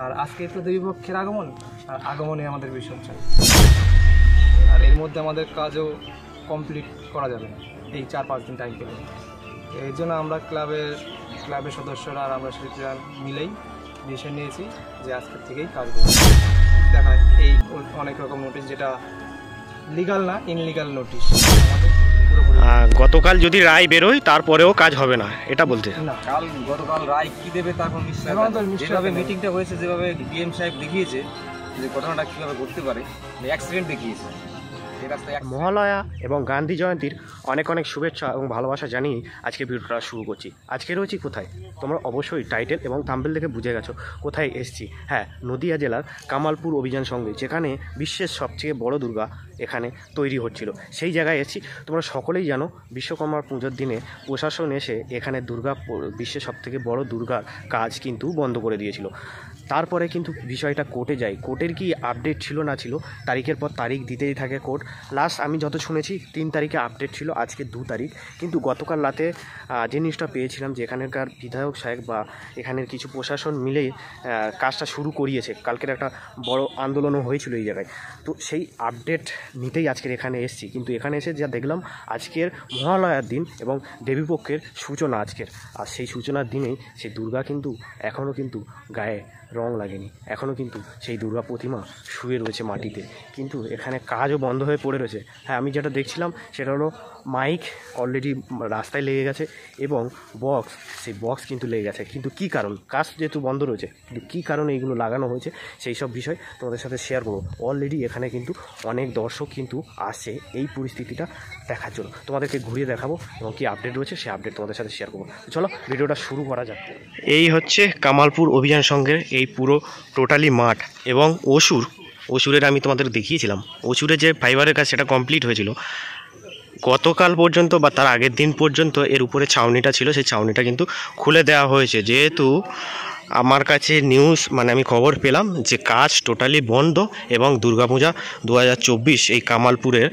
আর আজকে তো দেবীপক্ষের আগমন, আর আগমনে আমাদের বিসর্জন। আর এর মধ্যে আমাদের কাজও কমপ্লিট করা যাবে না এই 4-5 দিন টাইম পেলে। এর জন্য আমরা ক্লাবের সদস্যরা আর আমরা শিল্পীরা মিলেই ডিসিশন নিয়েছি যে আজকের থেকেই কাজ করব। দেখায় এই অনেক রকম নোটিশ, যেটা লিগাল না, ইনলিগাল নোটিশ। গতকাল যদি রায় বেরোয় তারপরেও কাজ হবে না, এটা বলতে না, গতকাল রায় কি দেবে তার কোনো যেভাবে মিটিংটা হয়েছে, যেভাবে ডিএম সাহেব দেখিয়েছে যে ঘটনাটা কীভাবে ঘটতে পারে, অ্যাক্সিডেন্ট দেখিয়েছে। মহালয়া এবং গান্ধী জয়ন্তীর অনেক অনেক শুভেচ্ছা এবং ভালোবাসা জানিয়ে আজকে ভিডিওটা শুরু করছি। আজকে রয়েছি কোথায়, তোমরা অবশ্যই টাইটেল এবং থাম্বনেল দেখে বুঝে গেছো কোথায় এসেছি। হ্যাঁ, নদিয়া জেলার কামালপুর অভিযান সঙ্গে, যেখানে বিশ্বের সবচেয়ে বড় দুর্গা এখানে তৈরি হচ্ছিল, সেই জায়গায় এসেছি। তোমরা সকলেই জানো বিশ্বকর্মার পুজোর দিনে প্রশাসন এসে এখানে বিশ্বের সবথেকে বড় দুর্গার কাজ কিন্তু বন্ধ করে দিয়েছিল। তারপরে কিন্তু বিষয়টা কোর্টে যায়। কোর্টের কি আপডেট ছিল না ছিল, তারিখের পর তারিখ দিতেই থাকে কোর্ট। লাস্ট আমি যত শুনেছি 3 তারিখে আপডেট ছিল, আজকে 2 তারিখ। কিন্তু গতকাল রাতে যে নিউজটা পেয়েছিলাম যে এখানকার বিধায়ক সাহেব বা এখানের কিছু প্রশাসন মিলেই কাজটা শুরু করিয়েছে। কালকের একটা বড় আন্দোলনও হয়েছিল এই জায়গায়। তো সেই আপডেট নিতেই আজকের এখানে এসেছি। কিন্তু এখানে এসে যা দেখলাম, আজকের মহালয়ার দিন এবং দেবীপক্ষের সূচনা আজকের। আর সেই সূচনার দিনেই সেই দুর্গা কিন্তু এখনও কিন্তু গায়ে রং লাগেনি, এখনও কিন্তু সেই দুর্গা প্রতিমা শুয়ে রয়েছে মাটিতে। কিন্তু এখানে কাজও বন্ধ হয়ে পড়ে রয়েছে। হ্যাঁ, আমি যেটা দেখছিলাম সেটা হলো মাইক অলরেডি রাস্তায় লেগে গেছে এবং সেই বক্স কিন্তু লেগে গেছে। কিন্তু কী কারণ, কাজ যেহেতু বন্ধ রয়েছে, কিন্তু কী কারণে এইগুলো লাগানো হয়েছে সেই সব বিষয় তোমাদের সাথে শেয়ার করবো। অলরেডি এখানে কিন্তু অনেক দর্শক কিন্তু আসছে এই পরিস্থিতিটা দেখার জন্য। তোমাদেরকে ঘুরিয়ে দেখাবো এবং কী আপডেট রয়েছে সেই আপডেট তোমাদের সাথে শেয়ার করবো। চলো ভিডিওটা শুরু করা যাক। এই হচ্ছে কামালপুর অভিযান সঙ্গের এই পুরো টোটালি মাঠ এবং অসুরের আমি তোমাদের দেখিয়েছিলাম। অসুরের যে ফাইবারের কাজ সেটা কমপ্লিট হয়েছিল গতকাল পর্যন্ত বা তার আগের দিন পর্যন্ত। এর উপরে ছাউনিটা ছিল, সেই ছাউনিটা কিন্তু খুলে দেওয়া হয়েছে। যেহেতু আমার কাছে নিউজ আমি খবর পেলাম যে কাজ টোটালি বন্ধ এবং দুর্গাপূজা 2024 এই কামালপুরের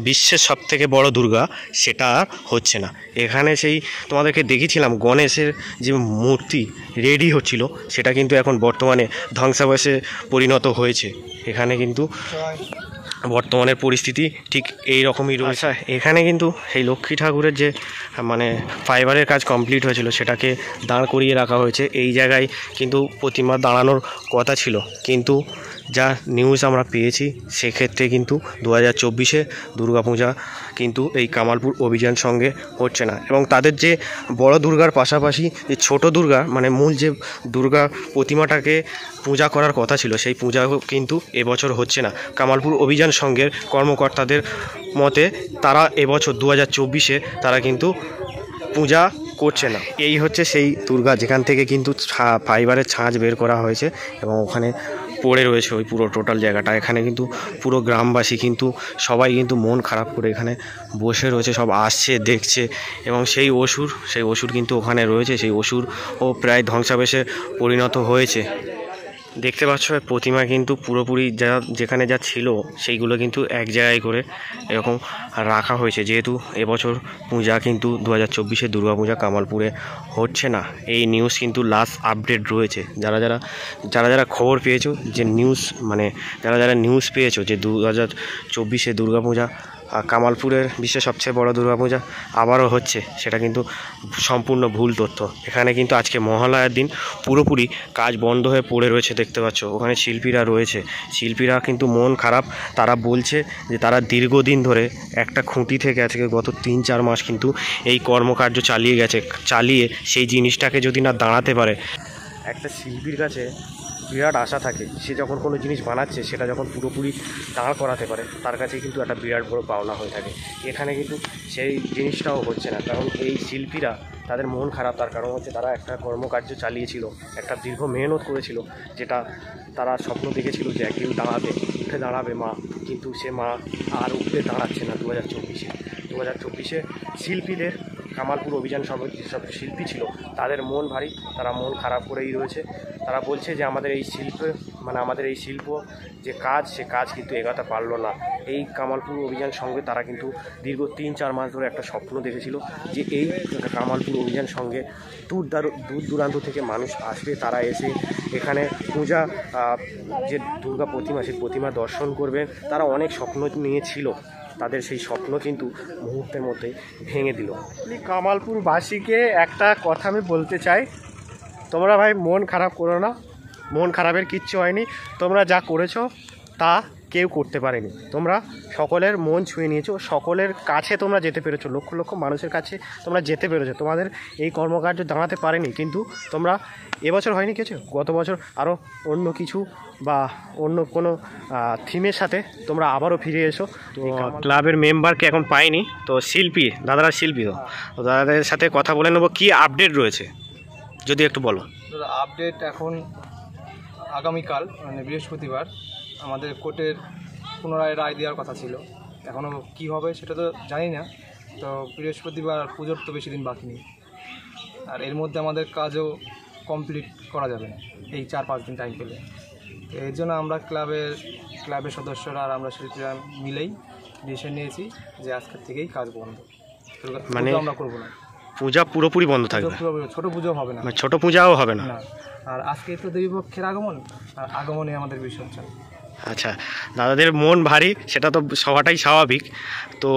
বিশ্বের সবথেকে বড় দুর্গা সেটা হচ্ছে না। এখানে সেই তোমাদেরকে দেখেছিলাম গণেশের যে মূর্তি রেডি হচ্ছিল, সেটা কিন্তু এখন বর্তমানে ধ্বংসাবশেষে পরিণত হয়েছে। এখানে কিন্তু বর্তমানের পরিস্থিতি ঠিক এই রকমই রয়েছে। এখানে কিন্তু এই লক্ষ্মী ঠাকুরের যে ফাইবারের কাজ কমপ্লিট হয়েছিল সেটাকে দাঁড় করিয়ে রাখা হয়েছে। এই জায়গায় কিন্তু প্রতিমা দাঁড়ানোর কথা ছিল, কিন্তু যা নিউজ আমরা পেয়েছি সেক্ষেত্রে কিন্তু 2024-এ দুর্গাপূজা কিন্তু এই কামালপুর অভিযান সঙ্গে হচ্ছে না। এবং তাদের যে বড় দুর্গার পাশাপাশি যে ছোট দুর্গা মূল যে দুর্গা প্রতিমাটাকে পূজা করার কথা ছিল, সেই পূজাও কিন্তু এবছর হচ্ছে না। কামালপুর অভিযান সঙ্গের কর্মকর্তাদের মতে তারা এবছর 2024-এ তারা কিন্তু পূজা করছে না। এই হচ্ছে সেই দুর্গা যেখান থেকে কিন্তু ফাইবারের ছাঁচ বের করা হয়েছে এবং ওখানে পড়ে রয়েছে ওই পুরো টোটাল জায়গাটা। এখানে কিন্তু পুরো গ্রামবাসী কিন্তু সবাই কিন্তু মন খারাপ করে এখানে বসে রয়েছে, সব আসছে দেখছে। এবং সেই অসুর কিন্তু ওখানে রয়েছে, সেই অসুরও প্রায় ধ্বংসাবশেষে পরিণত হয়েছে। দেখতে পাচ্ছ প্রতিমা কিন্তু পুরোপুরি যেখানে যা ছিল সেইগুলো কিন্তু এক জায়গায় করে এরকম রাখা হয়েছে। যেহেতু এবছর পূজা কিন্তু 2024-এ দুর্গাপূজা কামালপুরে হচ্ছে না, এই নিউজ কিন্তু লাস্ট আপডেট রয়েছে। যারা খবর পেয়েছো যে নিউজ যারা নিউজ পেয়েছো যে 2024-এ দুর্গাপূজা কামালপুরের বিশ্বের সবচেয়ে বড় দুর্গাপূজা আবারও হচ্ছে, সেটা কিন্তু সম্পূর্ণ ভুল তথ্য। এখানে কিন্তু আজকে মহালয়ার দিন পুরোপুরি কাজ বন্ধ হয়ে পড়ে রয়েছে। দেখতে পাচ্ছ ওখানে শিল্পীরা কিন্তু মন খারাপ। তারা বলছে যে তারা দীর্ঘদিন ধরে একটা খুঁটি থেকে আজকে গত 3-4 মাস কিন্তু এই কর্মকার্য চালিয়ে সেই জিনিসটাকে যদি না দাঁড়াতে পারে, একটা শিল্পীর কাছে বিরাট আশা থাকে। সে যখন কোনো জিনিস বানাচ্ছে সেটা যখন পুরোপুরি দাঁড় করাতে পারে, তার কাছে কিন্তু একটা বিরাট বড় পাওনা হয়ে থাকে। এখানে কিন্তু সেই জিনিসটাও হচ্ছে না, কারণ এই শিল্পীরা তাদের মন খারাপ। তার কারণ হচ্ছে তারা একটা কর্মকার্য চালিয়েছিল, একটা দীর্ঘ মেহনত করেছিল, যেটা তারা স্বপ্ন দেখেছিল যে একদিন উঠে দাঁড়াবে মা, কিন্তু সে মা আর উঠে দাঁড়াচ্ছে না। 2024-এ শিল্পীদের কামালপুর অভিযান সমিতির যেসব শিল্পী ছিল তাদের মন ভারী, তারা মন খারাপ করেই রয়েছে। তারা বলছে যে আমাদের এই শিল্প যে কাজ, সে কাজ কিন্তু এগাতে পারলো না। এই কামালপুর অভিযান সঙ্গে তারা কিন্তু দীর্ঘ 3-4 মাস ধরে একটা স্বপ্ন দেখেছিল যে এই কামালপুর অভিযান সঙ্গে দূর দূরান্ত থেকে মানুষ আসবে, তারা এসে এখানে পূজা যে দুর্গা প্রতিমা, সেই প্রতিমা দর্শন করবেন। তারা অনেক স্বপ্ন নিয়েছিল, তাদের সেই স্বপ্ন কিন্তু মুহূর্তের মধ্যেই ভেঙে দিল। কামালপুরবাসীকে একটা কথা আমি বলতে চাই, তোমরা ভাই মন খারাপ করো না, মন খারাপের কিচ্ছু হয়নি। তোমরা যা করেছো তা কেউ করতে পারেনি। তোমরা সকলের মন ছুঁয়ে নিয়েছো, সকলের কাছে তোমরা যেতে পেরেছো, লক্ষ লক্ষ মানুষের কাছে তোমরা যেতে পেরেছো। তোমাদের এই কর্মকার্য দাঁড়াতে পারেনি, কিন্তু তোমরা এবছর হয়নি কিছু, গত বছর আরও অন্য কিছু বা অন্য কোনো থিমের সাথে তোমরা আবারও ফিরে এসো। তো ক্লাবের মেম্বারকে এখন পাইনি, তো দাদারা শিল্পী, তো দাদাদের সাথে কথা বলে নেবো কী আপডেট রয়েছে যদি একটু বলো। আপডেট এখন আগামীকাল মানে বৃহস্পতিবার আমাদের কোর্টের পুনরায় রায় দেওয়ার কথা ছিল, এখনও কি হবে সেটা তো জানি না। তো বৃহস্পতিবার পুজোর তো বেশি দিন বাকি নেই, আর এর মধ্যে আমাদের কাজও কমপ্লিট করা যাবে না এই 4-5 দিন টাইম পেলে। তো এর জন্য আমরা ক্লাবের সদস্যরা আর আমরা শিল্পীরা মিলেই ডিসিশন নিয়েছি যে আজকের থেকেই কাজ বন্ধ, মানে আমরা করবো না। পূজা পুরোপুরি বন্ধ থাকবে, ছোট পুজো হবে না, ছোট পূজাও হবে না। আর আজকে তো দেবীপক্ষের আগমন, আর আগমনে আমাদের বিসর্জন। আচ্ছা, দাদাদের মন ভারী, সেটা তো সবাটাই স্বাভাবিক। তো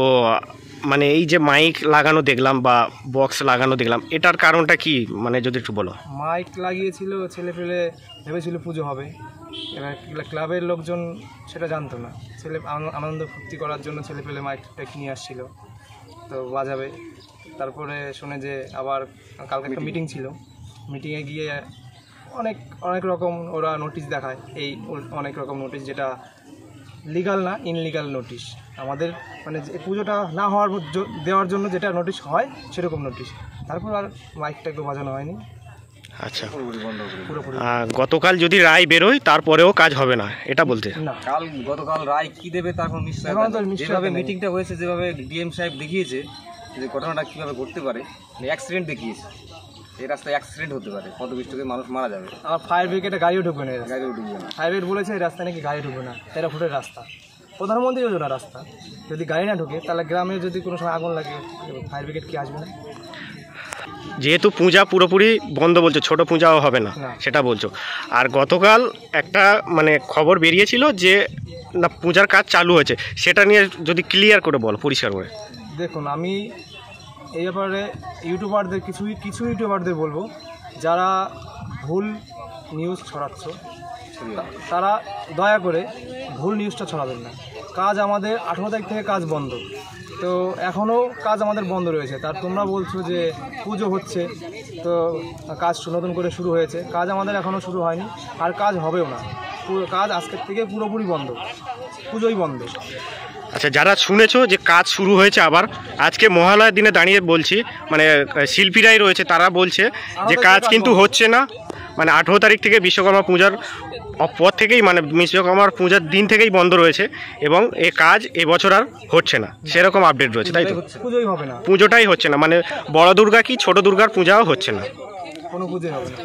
মানে এই যে মাইক লাগানো দেখলাম বা বক্স লাগানো দেখলাম, এটার কারণটা কি, মানে যদি একটু বলো। মাইক লাগিয়েছিল ছেলেপেলে, ভেবেছিল পুজো হবে, এবার ক্লাবের লোকজন সেটা জানতো না। আনন্দ ফুর্তি করার জন্য ছেলেপেলে মাইকটা নিয়ে আসছিল, তো বাজাবে। তারপরে শুনে যে আবার কালকে একটা মিটিং ছিল, মিটিংয়ে গিয়ে অনেক রকম ওরা নোটিশ দেখায়, এই অনেক রকম নোটিশ, যেটা লিগাল না, ইনলিগাল নোটিশ। আমাদের মানে পুজোটা না দেওয়ার জন্য যেটা নোটিশ হয় সেরকম নোটিশ। তারপর আর মাইকটা একটু বাজানো হয়নি। আচ্ছা, পুরোপুরি গতকাল যদি রায় বেরোয় তারপরেও কাজ হবে না, এটা বলতে না। গতকাল রায় কি দেবে তা এখন নিশ্চয়, যেভাবে মিটিংটা হয়েছে, যেভাবে ডিএম সাহেব দেখিয়েছে যে ঘটনাটা কীভাবে ঘটতে পারে, অ্যাক্সিডেন্ট দেখিয়েছে। এই রাস্তায় অ্যাক্সিডেন্ট হতে পারে, পদপিষ্ট মানুষ মারা যাবে। আর ফায়ার ব্রিগেডে গাড়িও ঢুকবে না, গাড়িও ঢুকবে না। ফায়ার ব্রিগেড বলেছে এই রাস্তায় নাকি গাড়ি ঢুকবে না, 13 ফুটের রাস্তা, প্রধানমন্ত্রী যোজনা রাস্তা। যদি গাড়ি না ঢুকে তাহলে গ্রামে যদি কোনো সময় আগুন লাগে, ফায়ার ব্রিগেড কি আসবে না? যেহেতু পূজা পুরোপুরি বন্ধ বলছো, ছোট পূজাও হবে না সেটা বলছো। আর গতকাল একটা মানে খবর বেরিয়েছিল যে না পূজার কাজ চালু হয়েছে, সেটা নিয়ে যদি ক্লিয়ার করে বল, পরিষ্কার করে। দেখুন, আমি এই ব্যাপারে ইউটিউবারদের কিছু ইউটিউবারদের বলবো, যারা ভুল নিউজ ছড়াচ্ছ তারা দয়া করে ভুল নিউজটা ছড়াবেন না। কাজ আমাদের 18 তারিখ থেকে কাজ বন্ধ, তো এখনও কাজ আমাদের বন্ধ রয়েছে। তার তোমরা বলছো যে পুজো হচ্ছে, তো কাজ নতুন করে শুরু হয়েছে, কাজ আমাদের এখনও শুরু হয়নি, আর কাজ হবেও না। কাজ আজকের থেকে পুরোপুরি বন্ধ, পুজোই বন্ধ। আচ্ছা, যারা শুনেছো যে কাজ শুরু হয়েছে, আবার আজকে মহালয়ার দিনে দাঁড়িয়ে বলছি, মানে শিল্পীরাই রয়েছে, তারা বলছে যে কাজ কিন্তু হচ্ছে না, মানে 18 তারিখ থেকে বিশ্বকর্মা পূজার পর থেকেই, মানে বিশ্বকর্মার পূজার দিন থেকেই বন্ধ রয়েছে, এবং এ কাজ এবছর আর হচ্ছে না, সেরকম আপডেট রয়েছে, তাই তো? পুজোই হবে না, পুজোটাই হচ্ছে না, মানে বড় দুর্গা কি ছোট দুর্গার পূজাও হচ্ছে না, কোনো পুজোই হবে না।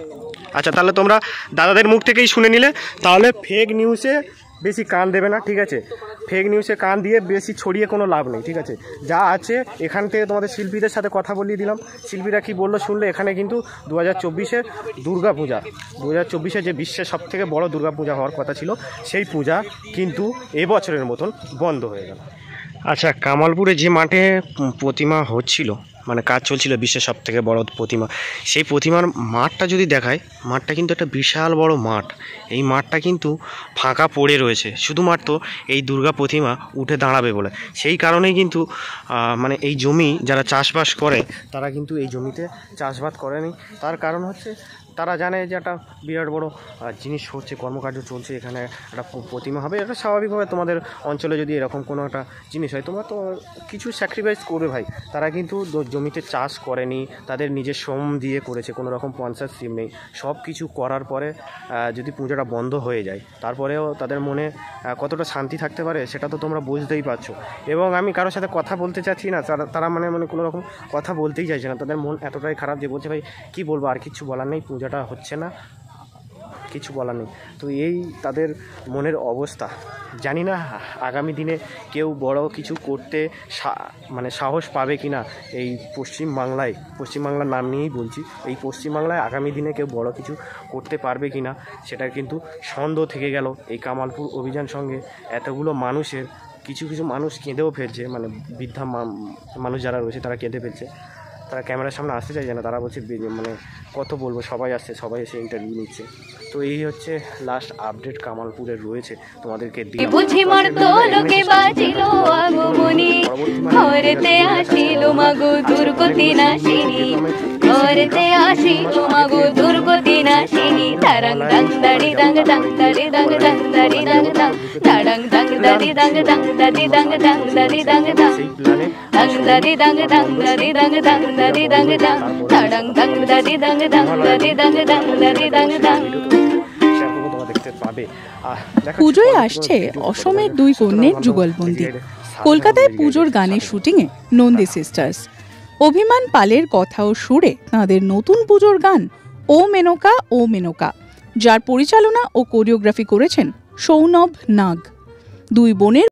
আচ্ছা, তাহলে তোমরা দাদাদের মুখ থেকেই শুনে নিলে, তাহলে ফেক নিউজে বেশি কান দেবে না, ঠিক আছে? ফেক নিউজে কান দিয়ে বেশি ছড়িয়ে কোনো লাভ নেই, ঠিক আছে? যা আছে এখান থেকে তোমাদের শিল্পীদের সাথে কথা বলিয়ে দিলাম, শিল্পীরা কি বললো শুনলে। এখানে কিন্তু 2024-এর দুর্গা পূজা, 2024-এ যে বিশ্বের সবথেকে বড় দুর্গা পূজা হওয়ার কথা ছিল, সেই পূজা কিন্তু এবছরের মতন বন্ধ হয়ে গেল। আচ্ছা, কামালপুরে যে মাঠে প্রতিমা হচ্ছিল, মানে কাজ চলছিল বিশ্বের সব থেকে বড় প্রতিমা, সেই প্রতিমার মাঠটা যদি দেখায়, মাঠটা কিন্তু একটা বিশাল বড় মাঠ। এই মাঠটা কিন্তু ফাঁকা পড়ে রয়েছে, শুধুমাত্র এই দুর্গা প্রতিমা উঠে দাঁড়াবে বলে। সেই কারণেই কিন্তু মানে এই জমি যারা চাষবাস করে, তারা কিন্তু এই জমিতে চাষবাস করেনি। তার কারণ হচ্ছে তারা জানে যে একটা বিরাট বড় জিনিস হচ্ছে, কর্মকাণ্ড চলছে, এখানে একটা প্রতিমা হবে। এটা স্বাভাবিকভাবে তোমাদের অঞ্চলে যদি এরকম কোনো একটা জিনিস হয় তোমরা তো কিছু স্যাক্রিফাইস করবে ভাই। তারা কিন্তু জমিতে চাষ করেনি, তাদের নিজের শ্রম দিয়ে করেছে, কোনো রকম স্পন্সরশিপ নেই। সব কিছু করার পরে যদি পুজোটা বন্ধ হয়ে যায় তারপরেও তাদের মনে কতটা শান্তি থাকতে পারে সেটা তো তোমরা বুঝতেই পারছো। এবং আমি কারোর সাথে কথা বলতে চাচ্ছি না, তারা মানে কোনো রকম কথা বলতেই চাইছে না। তাদের মন এতটাই খারাপ যে বলছে ভাই কী বলবো, আর কিছু বলার নেই, পুজোটা হচ্ছে না, কিছু বলার নেই। তো এই তাদের মনের অবস্থা। জানি না আগামী দিনে কেউ বড় কিছু করতে মানে সাহস পাবে কি না এই পশ্চিমবাংলার নাম নিয়েই বলছি, এই পশ্চিমবাংলায় আগামী দিনে কেউ বড় কিছু করতে পারবে কি না সেটা কিন্তু সন্দেহ থেকে গেল। এই কামালপুর অভিযান সঙ্গে এতগুলো মানুষের কিছু মানুষ কেঁদেও ফেলছে, মানে বৃদ্ধা মানুষ যারা রয়েছে তারা কেঁদে ফেলছে। তারা ক্যামেরার সামনে আসতে চাইছে না, তারা বলছে মানে কত বলবো, সবাই আসছে, সবাই এসে ইন্টারভিউ নিচ্ছে। তো এই হচ্ছে লাস্ট আপডেট কামালপুরের রয়েছে তোমাদেরকে বুঝি মর্ত লোকে বাজিল আগমনী ঘরেতে আসিল মাগো দুর্গতি নাশিনী ঘরেতে আসিল মাগো দুর্গতি নাশিনী তারাং দাং দাড়ি দাং দাং দাড়ি দাং দাং দাড়ি দাং দাং তারাং দাং দাড়ি দাং দাং দাড়ি দাং দাং দাড়ি দাং দাং দাং দাড়ি দাং দাং দাড়ি দাং দাং দাড়ি দাং দাং তারাং দাং দাড়ি দাং দাং দাড়ি দাং দাং দাড়ি দাং দাং। পুজোয় আসছে অসমের দুই কন্যের যুগলবন্দি। কলকাতায় পুজোর গানের শুটিংয়ে নন্দী সিস্টার্স। অভিমান পালের কথা ও সুরে তাঁদের নতুন পুজোর গান ও মেনকা ও মেনকা, যার পরিচালনা ও কোরিওগ্রাফি করেছেন সৌনভ নাগ। দুই বোনের